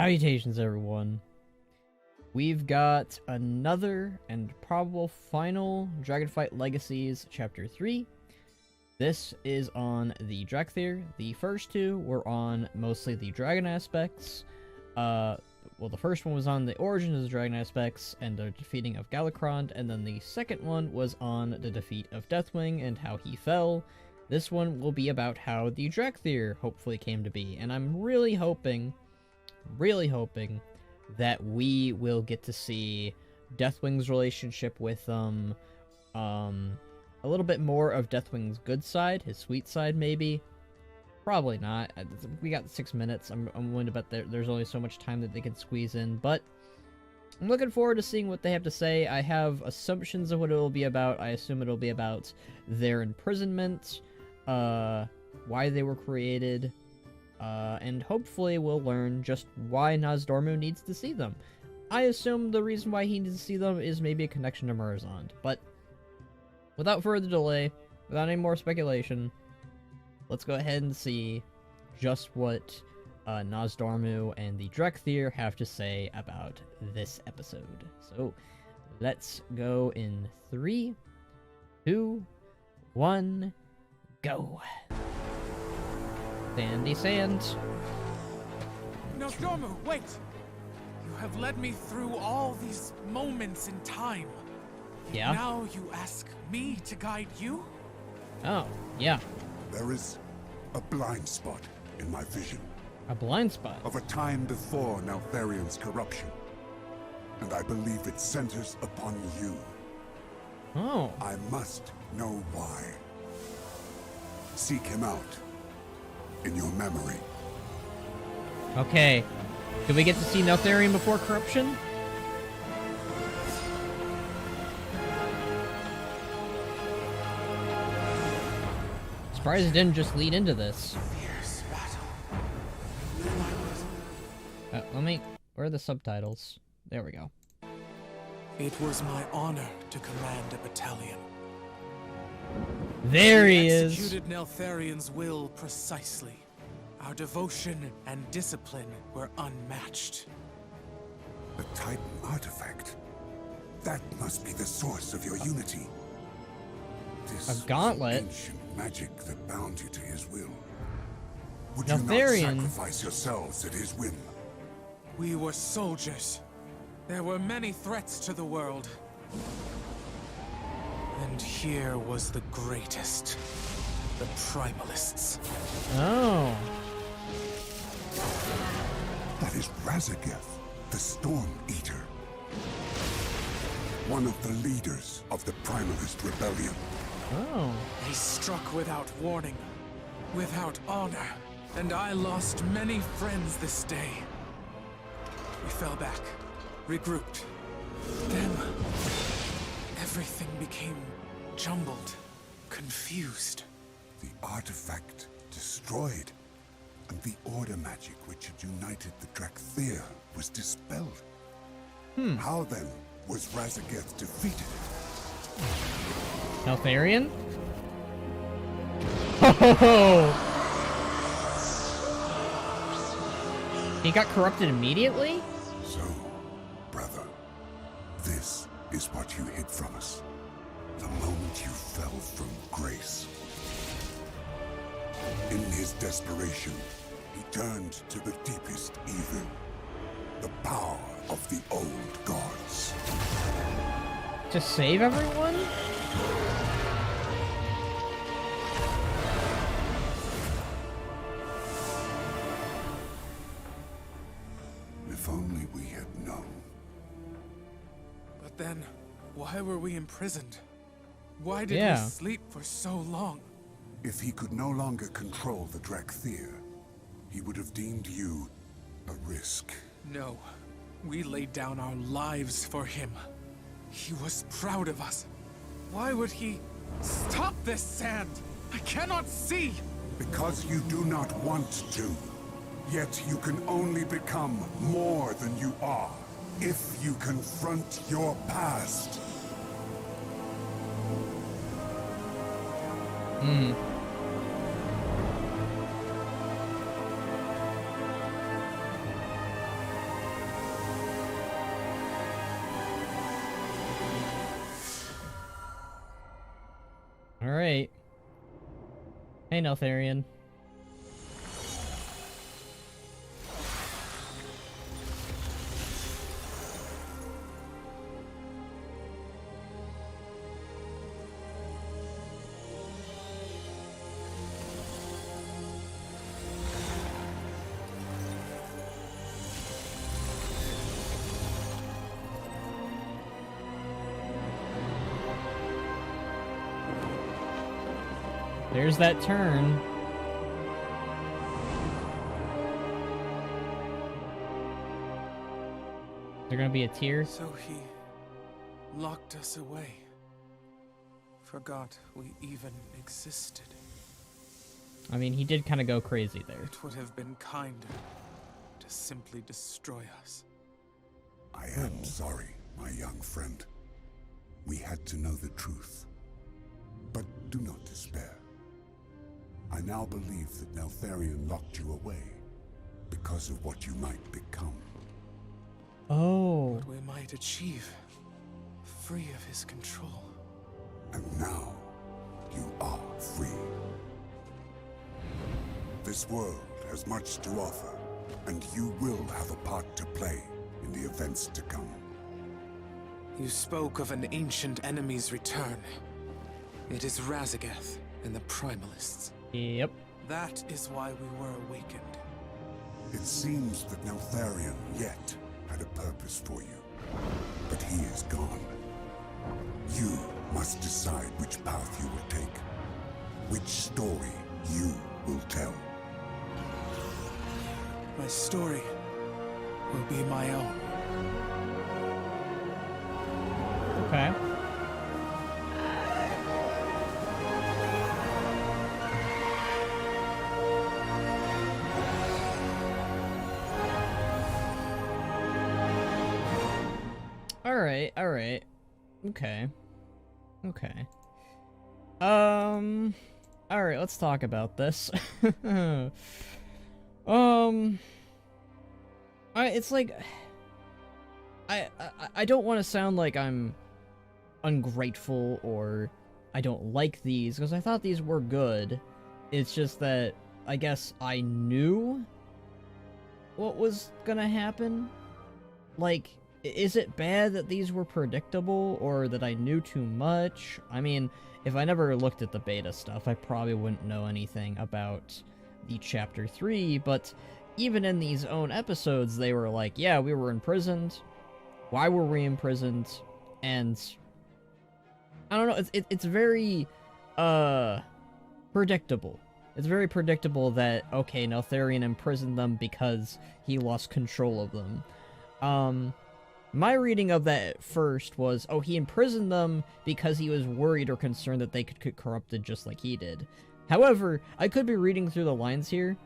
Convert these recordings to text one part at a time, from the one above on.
Salutations, everyone. We've got another and probable final Dragonflight Legacies Chapter 3. This is on the Dracthyr. The first two were on mostly the dragon aspects. Well, the first one was on the origin of the dragon aspects and the defeating of Galakrond, and then the second one was on the defeat of Deathwing and how he fell. This one will be about how the Dracthyr hopefully came to be, and I'm really hoping that we will get to see Deathwing's relationship with a little bit more of Deathwing's good side, his sweet side maybe. Probably not. We got 6 minutes. I'm willing to bet there's only so much time that they can squeeze in, but I'm looking forward to seeing what they have to say. I have assumptions of what it will be about. I assume it'll be about their imprisonment, why they were created, and hopefully we'll learn just why Nozdormu needs to see them. I assume the reason why he needs to see them is maybe a connection to Murozond, but without further delay, without any more speculation, let's go ahead and see just what Nozdormu and the Dracthyr have to say about this episode. So, let's go in 3, 2, 1, go! Sandy Sand. Nozdormu, wait! You have led me through all these moments in time. Yeah? Now you ask me to guide you? Oh, yeah. There is a blind spot in my vision. A blind spot? Of a time before Neltharion's corruption. And I believe it centers upon you. Oh. I must know why. Seek him out. In your memory. Okay. Do we get to see Neltharion before corruption? Surprised it didn't just lead into this. Fierce battle. Where are the subtitles? There we go. It was my honor to command a battalion. There he is. We executed Neltharion's will precisely. Our devotion and discipline were unmatched. The Titan artifact. That must be the source of your unity. This A gauntlet? ancient magic that bound you to his will. Would you not Neltharion. sacrifice yourselves at his whim? We were soldiers. There were many threats to the world. And here was the greatest. The Primalists. Oh. That is Razageth, the Storm Eater. One of the leaders of the Primalist Rebellion. Oh. He struck without warning, without honor, and I lost many friends this day. We fell back, regrouped. Then, everything became jumbled, confused. The artifact destroyed, and the order magic which had united the Dracthyr was dispelled. How then was Razageth defeated? Neltharion? Oh! He got corrupted immediately? So, brother, this is what you hid from us. The moment you fell from grace. In his desperation, he turned to the deepest evil. The power of the old gods. To save everyone? If only we had known. But then, why were we imprisoned? Why did Yeah. we sleep for so long? If he could no longer control the Dracthyr, he would have deemed you a risk. No, we laid down our lives for him. He was proud of us. Why would he stop this sand? I cannot see! Because you do not want to. Yet you can only become more than you are if you confront your past. Alright. Hey, Neltharion. There's that turn. Is there gonna be a tear? So he locked us away. Forgot we even existed. I mean, he did kind of go crazy there. It would have been kinder to simply destroy us. I am sorry, my young friend. We had to know the truth. But do not despair. I now believe that Neltharion locked you away because of what you might become. Oh. What we might achieve, free of his control. And now, you are free. This world has much to offer, and you will have a part to play in the events to come. You spoke of an ancient enemy's return. It is Razageth and the Primalists. Yep. That is why we were awakened. It seems that Neltharion yet had a purpose for you, but he is gone. You must decide which path you will take, which story you will tell. My story will be my own. Okay. Alright. Okay. Alright, let's talk about this. It's like... I don't want to sound like I'm ungrateful or I don't like these, because I thought these were good. It's just that I guess I knew what was gonna happen. Like, is it bad that these were predictable, or that I knew too much? I mean, if I never looked at the beta stuff, I probably wouldn't know anything about the Chapter 3, but even in these own episodes, they were like, yeah, we were imprisoned. Why were we imprisoned? And I don't know, it's very, predictable. It's very predictable that, okay, Neltharion imprisoned them because he lost control of them. My reading of that at first was, oh, he imprisoned them because he was worried or concerned that they could get corrupted just like he did. However, I could be reading through the lines here.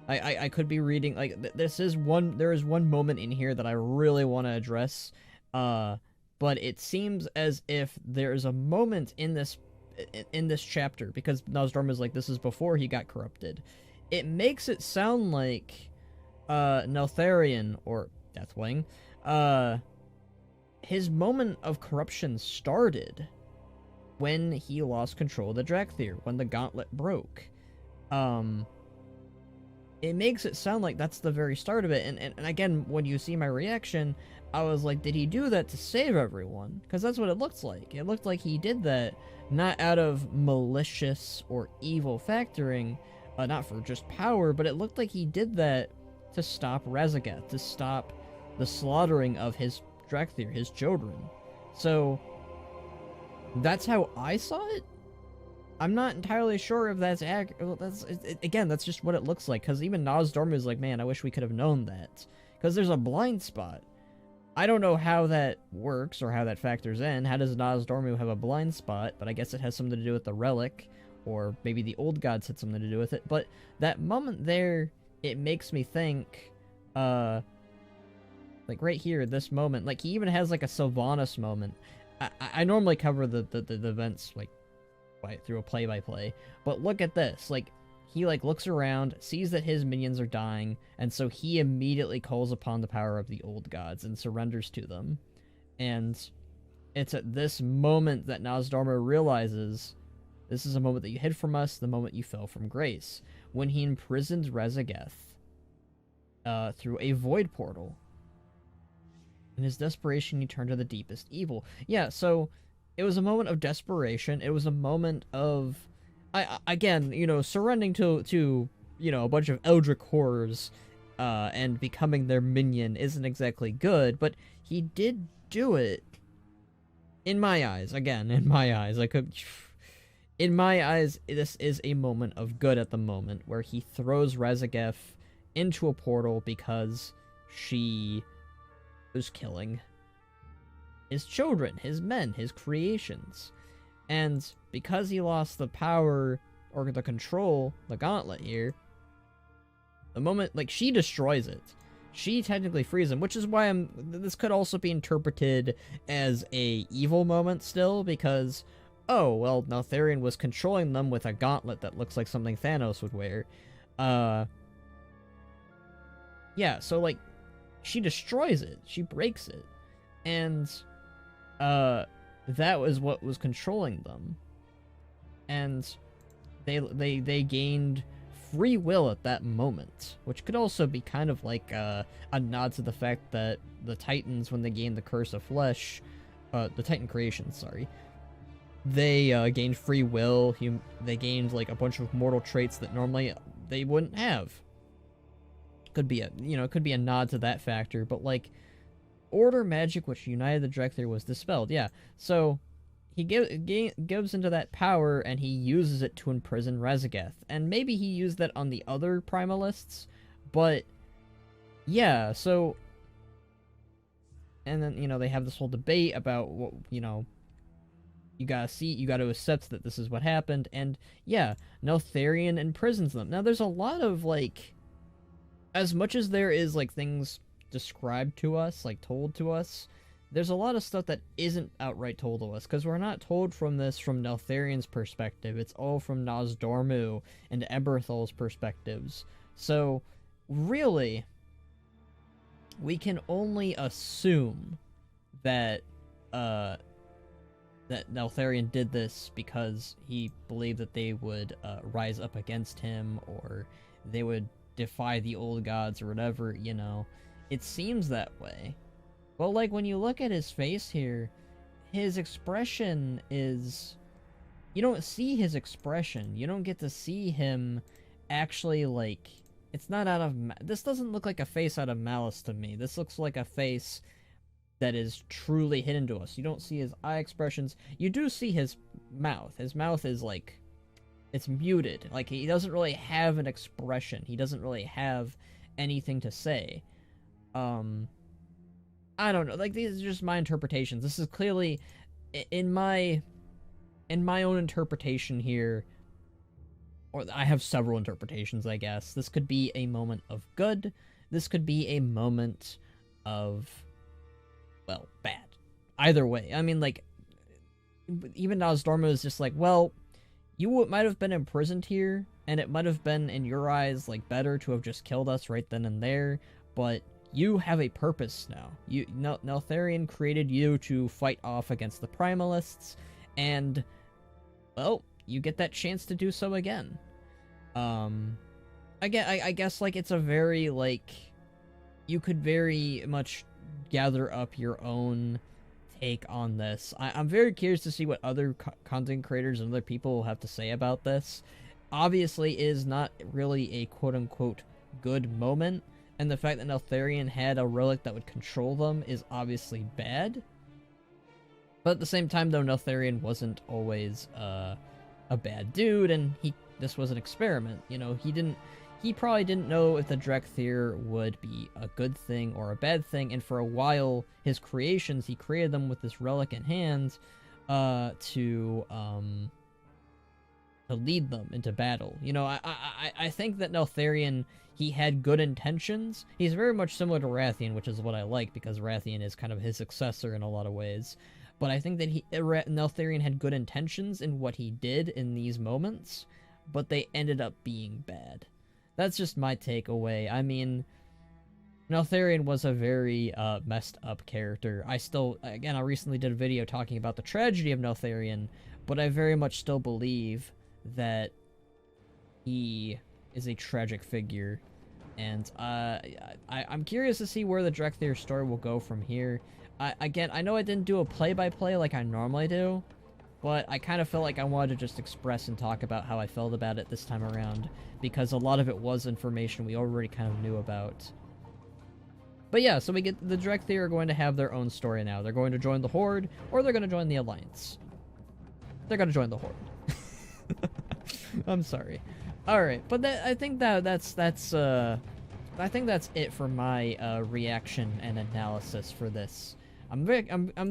I could be reading, like, there is one moment in here that I really want to address, but it seems as if there's a moment in this chapter, because Nozdorm is like, this is before he got corrupted. It makes it sound like, Neltharion, or Deathwing, his moment of corruption started when he lost control of the Dracthyr, when the gauntlet broke. It makes it sound like that's the very start of it, and again, when you see my reaction, I was like, did he do that to save everyone? Because that's what it looks like. It looked like he did that not out of malicious or evil factoring, not for just power, but it looked like he did that to stop Razageth, to stop the slaughtering of his Dracthyr, his children. So, that's how I saw it? I'm not entirely sure if that's accurate. Well, again, that's just what it looks like, because even Nozdormu is like, man, I wish we could have known that. Because there's a blind spot. I don't know how that works, or how that factors in. How does Nozdormu have a blind spot? But I guess it has something to do with the relic, or maybe the old gods had something to do with it. But that moment there, it makes me think, like right here, this moment, like he even has like a Sylvanas moment. I normally cover the events like through a play-by-play, but look at this, like he like looks around, sees that his minions are dying, and so he immediately calls upon the power of the old gods and surrenders to them. And it's at this moment that Nozdormu realizes, This is a moment that you hid from us, the moment you fell from grace. When he imprisoned Razageth through a void portal. In his desperation, he turned to the deepest evil. Yeah, so it was a moment of desperation. It was a moment of, again, you know, surrendering to you know, a bunch of eldritch horrors and becoming their minion isn't exactly good, but he did do it. In my eyes, again, in my eyes, in my eyes, this is a moment of good at the moment, where he throws Razageth into a portal because she was killing his children, his men, his creations. And because he lost the power, or the control, the gauntlet here, the moment, like, she destroys it. She technically frees him, which is why this could also be interpreted as a evil moment still, because, oh, well, Neltharion was controlling them with a gauntlet that looks like something Thanos would wear. Yeah, so, like, she destroys it. She breaks it. And, that was what was controlling them. And they gained free will at that moment, which could also be kind of like a nod to the fact that the Titans, when they gained the Curse of Flesh, the Titan creation, sorry, they gained free will. They gained like a bunch of mortal traits that normally they wouldn't have. Could be it could be a nod to that factor, but like order magic which united the Dracthyr was dispelled. Yeah, so he gives into that power, and he uses it to imprison Razageth. And maybe he used that on the other primalists, but yeah, so... And then, you know, they have this whole debate about, what, you know, you gotta accept that this is what happened, and yeah, Neltharion imprisons them. Now, there's a lot of, like, as much as there is, like, things described to us, like, told to us, there's a lot of stuff that isn't outright told to us, because we're not told from Neltharion's perspective. It's all from Nosdormu and Eberthal's perspectives. So, really, we can only assume that, that Neltharion did this because he believed that they would rise up against him, or they would defy the old gods, or whatever, you know. It seems that way. Well, like, when you look at his face here, his expression is... You don't see his expression. You don't get to see him actually, like... It's not out of... This doesn't look like a face out of malice to me. This looks like a face that is truly hidden to us. You don't see his eye expressions. You do see his mouth. His mouth is, like... It's muted. Like, he doesn't really have an expression. He doesn't really have anything to say. I don't know, like, these are just my interpretations. This is clearly, in my own interpretation here, or I have several interpretations, I guess. This could be a moment of good. This could be a moment of, well, bad. Either way. I mean, like, even Nosdormu is just like, well, you might have been imprisoned here, and it might have been, in your eyes, like, better to have just killed us right then and there, but you have a purpose now. Neltharion created you to fight off against the primalists, and, well, you get that chance to do so again. I guess, like, it's a very, like, you could very much gather up your own take on this. I'm very curious to see what other content creators and other people will have to say about this. Obviously, it is not really a quote-unquote good moment, and the fact that Neltharion had a relic that would control them is obviously bad. But at the same time, though, Neltharion wasn't always a bad dude, and this was an experiment. You know, he probably didn't know if the Dracthyr would be a good thing or a bad thing, and for a while, his creations, he created them with this relic in hand to lead them into battle. You know, I think that Neltharion, he had good intentions. He's very much similar to Rathian, which is what I like, because Rathian is kind of his successor in a lot of ways. But I think that Neltharion had good intentions in what he did in these moments, but they ended up being bad. That's just my takeaway. I mean, Neltharion was a very messed up character. I recently did a video talking about the tragedy of Neltharion, but I very much still believe that he is a tragic figure. And I'm curious to see where the Dracthyr story will go from here. I know I didn't do a play-by-play like I normally do, but I kind of felt like I wanted to just express and talk about how I felt about it this time around, because a lot of it was information we already kind of knew about. But yeah, so we get the Dracthyr are going to have their own story now. They're going to join the Horde, or they're going to join the Alliance. They're going to join the Horde. I'm sorry. All right, but I think that's it for my reaction and analysis for this. I'm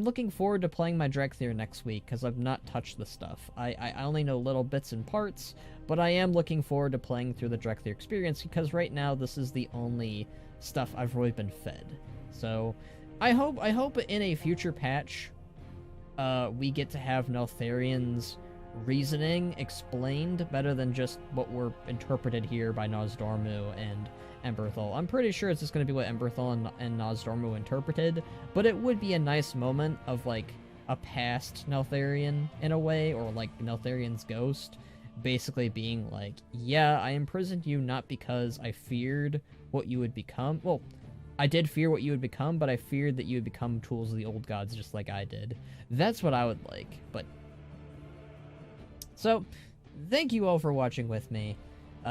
looking forward to playing my Dracthyr next week because I've not touched the stuff. I only know little bits and parts, but I am looking forward to playing through the Dracthyr experience because right now this is the only stuff I've really been fed. So I hope in a future patch we get to have Neltharion's reasoning explained better than just what were interpreted here by Nosdormu and Emberthal. I'm pretty sure it's just going to be what Emberthal and Nosdormu interpreted, but it would be a nice moment of like a past Neltharion in a way, or like Neltharion's ghost basically being like, yeah, I imprisoned you not because I feared what you would become. Well, I did fear what you would become, but I feared that you would become tools of the old gods just like I did. That's what I would like. But so, thank you all for watching with me.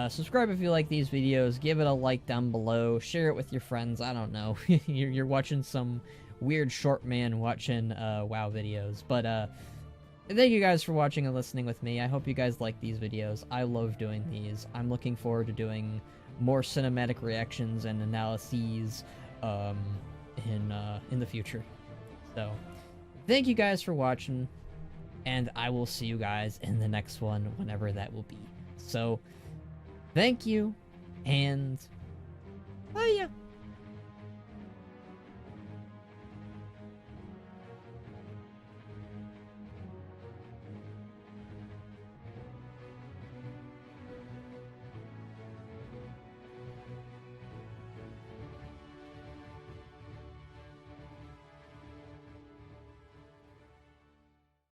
Subscribe if you like these videos, give it a like down below, share it with your friends, I don't know. You're watching some weird short man watching WoW videos. But thank you guys for watching and listening with me. I hope you guys like these videos. I love doing these. I'm looking forward to doing more cinematic reactions and analyses in the future. So, thank you guys for watching, and I will see you guys in the next one, whenever that will be. So, thank you, and bye ya.